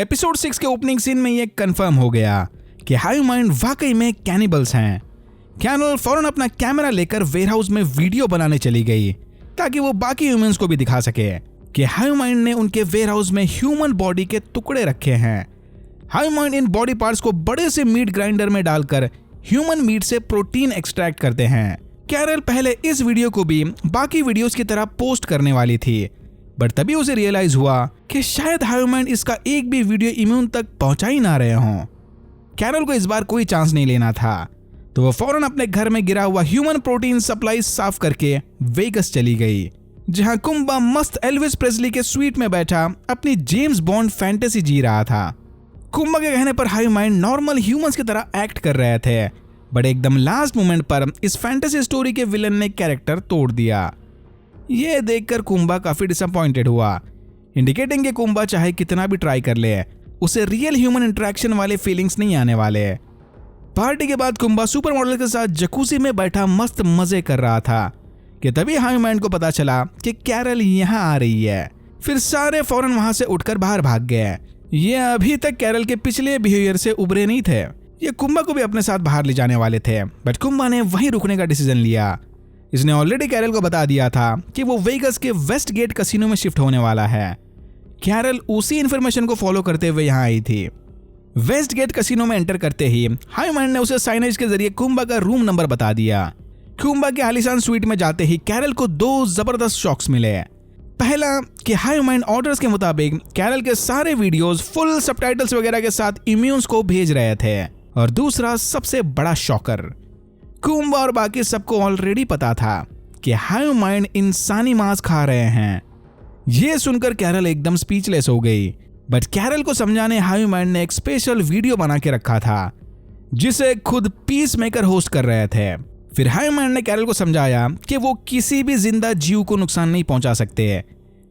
Episode 6 के opening scene में ये कंफर्म हो गया कि हाइव माइंड वाकई में कैनिबल्स हैं। कैरल फौरन अपना कैमरा लेकर वेयरहाउस में वीडियो बनाने चली गई ताकि वो बाकी ह्यूमंस को भी दिखा सके कि हाइव माइंड ने उनके वेयरहाउस में ह्यूमन बॉडी के टुकड़े रखे हैं। Hive mind in body parts को बड़े से मीट ग्राइंडर में डालकर ह्यूमन मीट से प्रोटीन एक्सट्रैक्ट करते हैं। कैरल पहले इस वीडियो को भी बाकी वीडियोस की तरह पोस्ट करने वाली थी, बट तभी उसे रियलाइज हुआ कि शायद हाइव माइंड इसका एक भी वीडियो इम्यून तक पहुंचा ही ना रहे हों। कैरल को इस बार कोई चांस नहीं लेना था, तो वो फौरन अपने घर में गिरा हुआ ह्यूमन प्रोटीन सप्लाई साफ करके वेगस चली गई, जहां कुंबा मस्त एल्विस प्रेस्ली के स्वीट में बैठा अपनी जेम्स बॉन्ड फैंटेसी जी रहा था। कुंबा के कहने पर हाइव माइंड नॉर्मल ह्यूमंस की तरह एक्ट कर रहे थे, बट एकदम लास्ट मोमेंट पर इस फैंटेसी स्टोरी के विलन ने कैरेक्टर तोड़ दिया। ये देखकर कुंबा काफी डिसअपॉइंटेड हुआ, इंडिकेटिंग कि कुंबा चाहे कितना भी ट्राई कर ले, उसे रियल ह्यूमन इंटरेक्शन वाले फीलिंग्स नहीं आने वाले। पार्टी के बाद कुंबा सुपर मॉडल के साथ जकूसी में बैठा मस्त मजे कर रहा था कि तभी हाइव माइंड को पता चला कि कैरल यहाँ आ रही है। फिर सारे फौरन वहां से उठकर बाहर भाग गए। ये अभी तक कैरल के पिछले बिहेवियर से उबरे नहीं थे। ये कुंबा को भी अपने साथ बाहर ले जाने वाले थे, बट कुंबा ने वहीं रुकने का डिसीजन लिया। इसने ऑलरेडी कैरल को बता दिया था कि वो वेगस के वेस्ट गेट कसिनो में शिफ्ट होने वाला है। कैरल उसी इन्फॉर्मेशन को फॉलो करते हुए यहाँ आई थी। वेस्ट गेट कसिनो में एंटर करते ही हाइव माइंड ने उसे साइनेज के जरिए कुंबा का रूम नंबर बता दिया। कुंबा के आलीशान स्वीट में जाते ही कैरल को दो जबरदस्त शॉक्स मिले। पहला कि हाइव माइंड ऑर्डर्स के मुताबिक कैरल के सारे वीडियोस फुल सबटाइटल्स वगैरह के साथ इम्यून्स को भेज रहे थे, और दूसरा सबसे बड़ा शॉकर, कुंबा और बाकी सबको ऑलरेडी पता था कि हाइव माइंड इंसानी मांस खा रहे हैं। ये सुनकर कैरल एकदम स्पीचलेस हो गई, बट कैरल को समझाने हाइव माइंड ने एक स्पेशल वीडियो बना के रखा था जिसे खुद पीस मेकर होस्ट कर रहे थे। फिर हाइव माइंड ने कैरल को समझाया कि वो किसी भी जिंदा जीव को नुकसान नहीं पहुंचा सकते।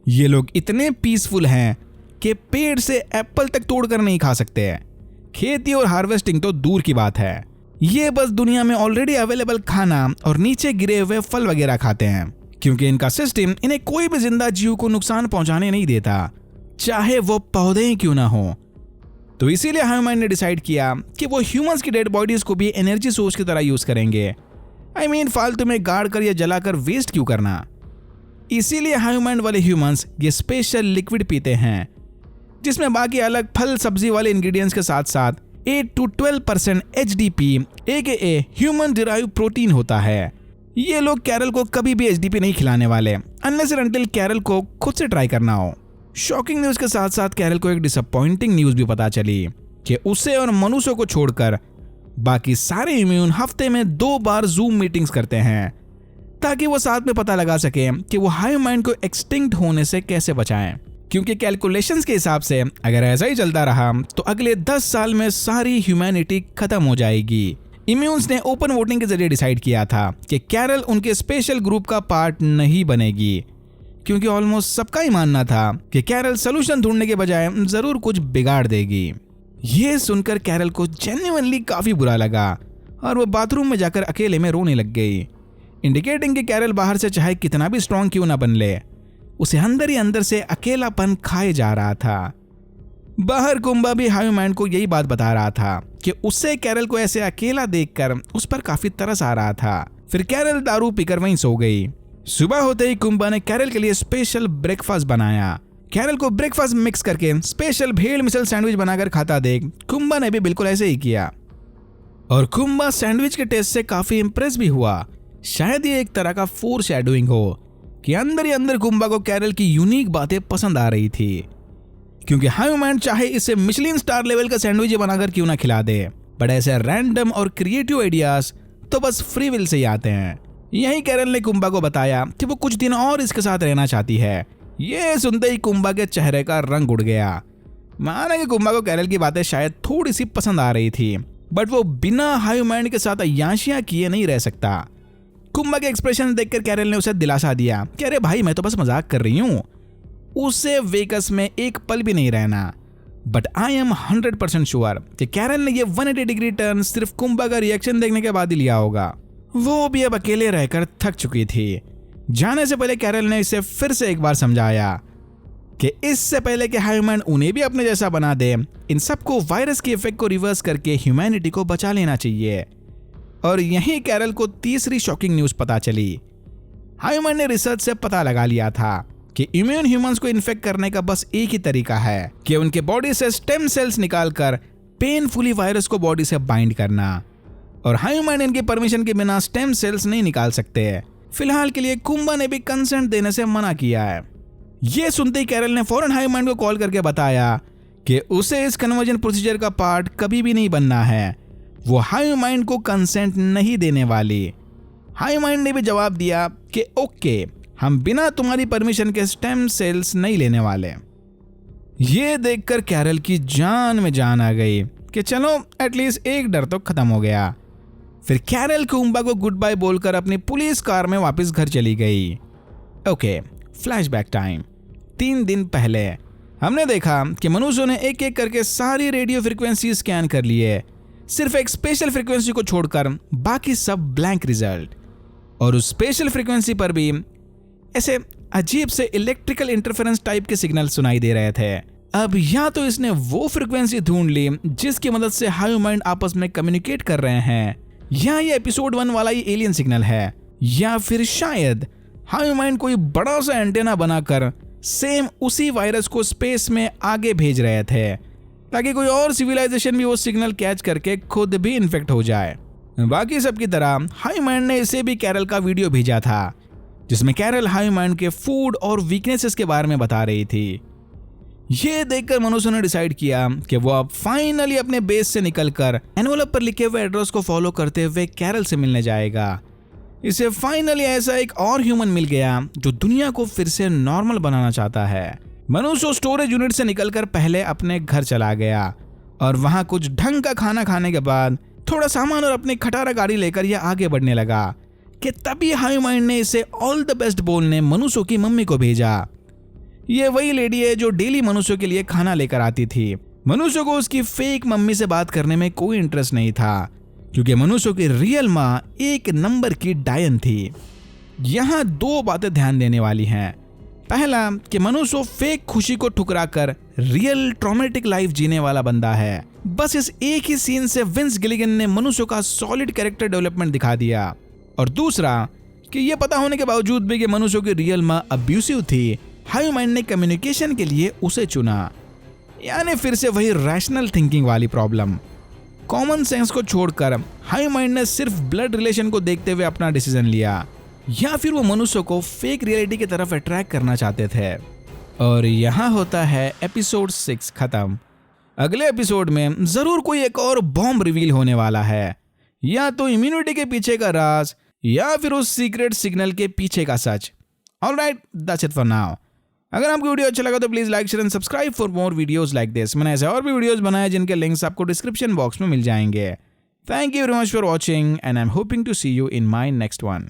ये लोग इतने पीसफुल हैं कि पेड़ से एप्पल तक तोड़कर नहीं खा सकते। खेती और हार्वेस्टिंग तो दूर की बात है, ये बस दुनिया में ऑलरेडी अवेलेबल खाना और नीचे गिरे हुए फल वगैरह खाते हैं, क्योंकि इनका सिस्टम इन्हें कोई भी जिंदा जीव को नुकसान पहुंचाने नहीं देता, चाहे वो पौधे ही क्यों ना हो। तो इसीलिए हाइव माइंड ने डिसाइड किया कि वो ह्यूमंस की डेड बॉडीज को भी एनर्जी सोर्स की तरह यूज करेंगे। फालतू में गाड़ कर या जलाकर वेस्ट क्यों करना। इसीलिए हाइव माइंड वाले ह्यूमंस ये स्पेशल लिक्विड पीते हैं, जिसमें बाकी अलग फल सब्जी वाले इंग्रेडिएंट्स के साथ साथ 8 to 12% HDP AKA human derive protein होता है। ये लोग कैरल को कभी भी HDP नहीं खिलाने वाले अनलेस एंड अनटिल कैरल को खुद से ट्राई करना हो। शॉकिंग न्यूज के साथ साथ कैरल को एक डिसअपॉइंटिंग न्यूज भी पता चली कि उसे और मनुष्यों को छोड़कर बाकी सारे इम्यून हफ्ते में 2 बार जूम मीटिंग्स करते हैं ताकि वो साथ में पता लगा सके कि वो हाइव माइंड को एक्सटिंक्ट होने से कैसे बचाएं। क्योंकि कैलकुलेशंस के हिसाब से अगर ऐसा ही चलता रहा तो अगले 10 साल में सारी ह्यूमैनिटी खत्म हो जाएगी। इम्यून्स ने ओपन वोटिंग के जरिए डिसाइड किया था कि कैरल उनके स्पेशल ग्रुप का पार्ट नहीं बनेगी, क्योंकि ऑलमोस्ट सबका ही मानना था कि कैरल सोल्यूशन ढूंढने के बजाय जरूर कुछ बिगाड़ देगी। ये सुनकर कैरल को जेन्युइनली काफी बुरा लगा और वो बाथरूम में जाकर अकेले में रोने लग गई, इंडिकेटिंग कि कैरल बाहर से चाहे कितना भी स्ट्रॉन्ग क्यों ना बन ले, उसे अंदर ही अंदर से अकेलापन खाए जा रहा था। बाहर कुंबा भी हाइव माइंड को यही बात बता रहा था कि उससे कैरल को ऐसे अकेला देखकर उस पर काफी तरस आ रहा था। फिर कैरल दारू पीकर वहीं सो गई। सुबह होते ही कुंबा ने कैरल के लिए स्पेशल ब्रेकफास्ट बनाया। कैरल को ब्रेकफास्ट मिक्स करके स्पेशल भेड़ मिसल सैंडविच बनाकर खाता देख कुंबा ने भी बिल्कुल ऐसे ही किया, और कुंबा सैंडविच के टेस्ट से काफी इंप्रेस भी हुआ। शायद ये एक तरह का फोर शैडोइंग हो कि अंदर ही अंदर कुंबा को कैरल की यूनिक बातें पसंद आ रही थी, क्योंकि हाइव माइंड चाहे इसे मिशेलिन स्टार लेवल का सैंडविच बनाकर क्यों ना खिला दे, बट ऐसे रैंडम और क्रिएटिव आइडियाज तो बस फ्री विल से ही आते हैं। यही कैरल ने कुंबा को बताया कि वो कुछ दिन और इसके साथ रहना चाहती है। ये सुनते ही कुंबा के चेहरे का रंग उड़ गया। माना कि कुंबा को कैरल की बातें शायद थोड़ी सी पसंद आ रही थी, बट वो बिना हाइव माइंड के साथ अय्याशियां किए नहीं रह सकता। कुंबा के एक्सप्रेशन देखकर कैरल ने उसे दिलासा दिया कि अरे भाई, मैं तो बस मजाक कर रही हूँ, उसे वेगस में एक पल भी नहीं रहना। बट आई एम 100% श्योर कि कैरल ने ये 180 डिग्री टर्न सिर्फ कुंबा का रिएक्शन देखने के बाद ही लिया होगा। वो भी अब अकेले रहकर थक चुकी थी। जाने से पहले कैरल ने इसे फिर से एक बार समझाया कि इससे पहले कि ह्यूमन उन्हें भी अपने जैसा बना दे, इन सबको वायरस के इफेक्ट को रिवर्स करके ह्यूमैनिटी को बचा लेना चाहिए। और यहीं कैरल को तीसरी शॉकिंग न्यूज पता चली। ह्यूमन ने रिसर्च से पता लगा लिया था कि इम्यून ह्यूमंस को इन्फेक्ट करने का बस एक ही तरीका है कि उनके बॉडी से स्टेम सेल्स निकालकर पेनफुली वायरस को बॉडी से बाइंड करना। और ह्यूमन इनकी परमिशन के बिना स्टेम सेल्स नहीं निकाल सकते। फिलहाल के लिए कुंबा ने भी कंसेंट देने से मना किया है। यह सुनते ही कैरल ने फौरन ह्यूमन को कॉल करके बताया कि उसे इस कन्वर्जन प्रोसीजर का पार्ट कभी भी नहीं बनना है। वो ह्यूमन को कंसेंट नहीं देने वाली। ह्यूमन ने भी जवाब दिया कि ओके, हम बिना तुम्हारी परमिशन के स्टेम सेल्स नहीं लेने वाले। ये देखकर कैरल की जान में जान आ गई कि चलो एटलीस्ट एक डर तो खत्म हो गया। फिर कैरल कुंबा को गुड बाय बोलकर अपनी पुलिस कार में वापस घर चली गई। Okay, flashback time. 3 दिन पहले हमने देखा कि मनुष्यों ने एक एक करके सारी रेडियो फ्रीक्वेंसी स्कैन कर लिए, सिर्फ एक स्पेशल फ्रीक्वेंसी को छोड़कर बाकी सब ब्लैंक रिजल्ट। और उस स्पेशल फ्रीक्वेंसी पर भी ऐसे अजीब से इलेक्ट्रिकल इंटरफेरेंस टाइप के सिग्नल सुनाई दे रहे थे। अब या तो इसने वो फ्रीक्वेंसी ढूंढ ली जिसकी मदद से ह्यूमन आपस में कम्युनिकेट कर रहे हैं, या ये एपिसोड 1 वाला ही एलियन सिग्नल है, या फिर शायद ह्यूमन कोई बड़ा सा एंटेना बनाकर सेम उसी वायरस को स्पेस में आगे भेज रहे थे ताकि कोई और सिविलाइजेशन भी वो सिग्नल कैच करके खुद भी इन्फेक्ट हो जाए। बाकी सबकी तरह ह्यूमन ने इसे भी कैरल का वीडियो भेजा था जिसमें कैरल ह्यूमन के फूड और वीकनेसेस के बारे में बता रही थी। ये देखकर मनुष्यों ने डिसाइड किया कि वो अब फाइनली अपने बेस से निकलकर एनवलप पर लिखे हुए एड्रेस को फॉलो करते हुए कैरल से मिलने जाएगा। इसे फाइनली ऐसा एक और ह्यूमन मिल गया जो दुनिया को फिर से नॉर्मल बनाना चाहता है। मनुष्य स्टोरेज यूनिट से निकलकर पहले अपने घर चला गया और वहां कुछ ढंग का खाना खाने के बाद थोड़ा सामान और अपनी खटारा गाड़ी लेकर यह आगे बढ़ने लगा कि तभी ह्यूमन ने इसे ऑल द बेस्ट बोलने मनुष्यों की मम्मी को भेजा। ये वही लेडी है जो डेली मनुष्यों के लिए खाना लेकर आती थी। मनुष्यों को उसकी फेक मम्मी से बात करने में कोई इंटरेस्ट नहीं था क्योंकि मनुष्यों की रियल माँ एक नंबर की डायन थी। यहाँ 2 बातें ध्यान देने वाली हैं। पहला कि मनुष्य फेक खुशी को ठुकराकर रियल ट्रॉमेटिक लाइफ जीने वाला बंदा है। बस इस एक ही सीन से विंस गिलिगन ने मनुष्यों का सॉलिड कैरेक्टर डेवलपमेंट दिखा दिया। और दूसरा कि यह पता होने के बावजूद भी कि मनुष्यों की रियल माँ अब्यूसिव थी, ह्यूमन ने कम्युनिकेशन के लिए उसे चुना। यानी फिर से वही रैशनल थिंकिंग वाली प्रॉब्लम। कॉमन सेंस को छोड़कर ह्यूमन ने सिर्फ ब्लड रिलेशन को देखते हुए अपना डिसीजन लिया, या फिर वो मनुष्यों को फेक रियलिटी की तरफ अट्रैक्ट करना चाहते थे। और यहाँ होता है एपिसोड 6 खत्म। अगले एपिसोड में जरूर कोई एक और बॉम्ब रिवील होने वाला है, या तो इम्यूनिटी के पीछे का राज या फिर उस सीक्रेट सिग्नल के पीछे का सच। Alright, that's it for now. अगर आपको वीडियो अच्छा लगा तो please like share and subscribe for more videos like this. मैंने ऐसे और भी वीडियोस बनाए जिनके लिंक्स आपको डिस्क्रिप्शन बॉक्स में मिल जाएंगे। Thank you very much for watching and I am hoping to see you in my next one.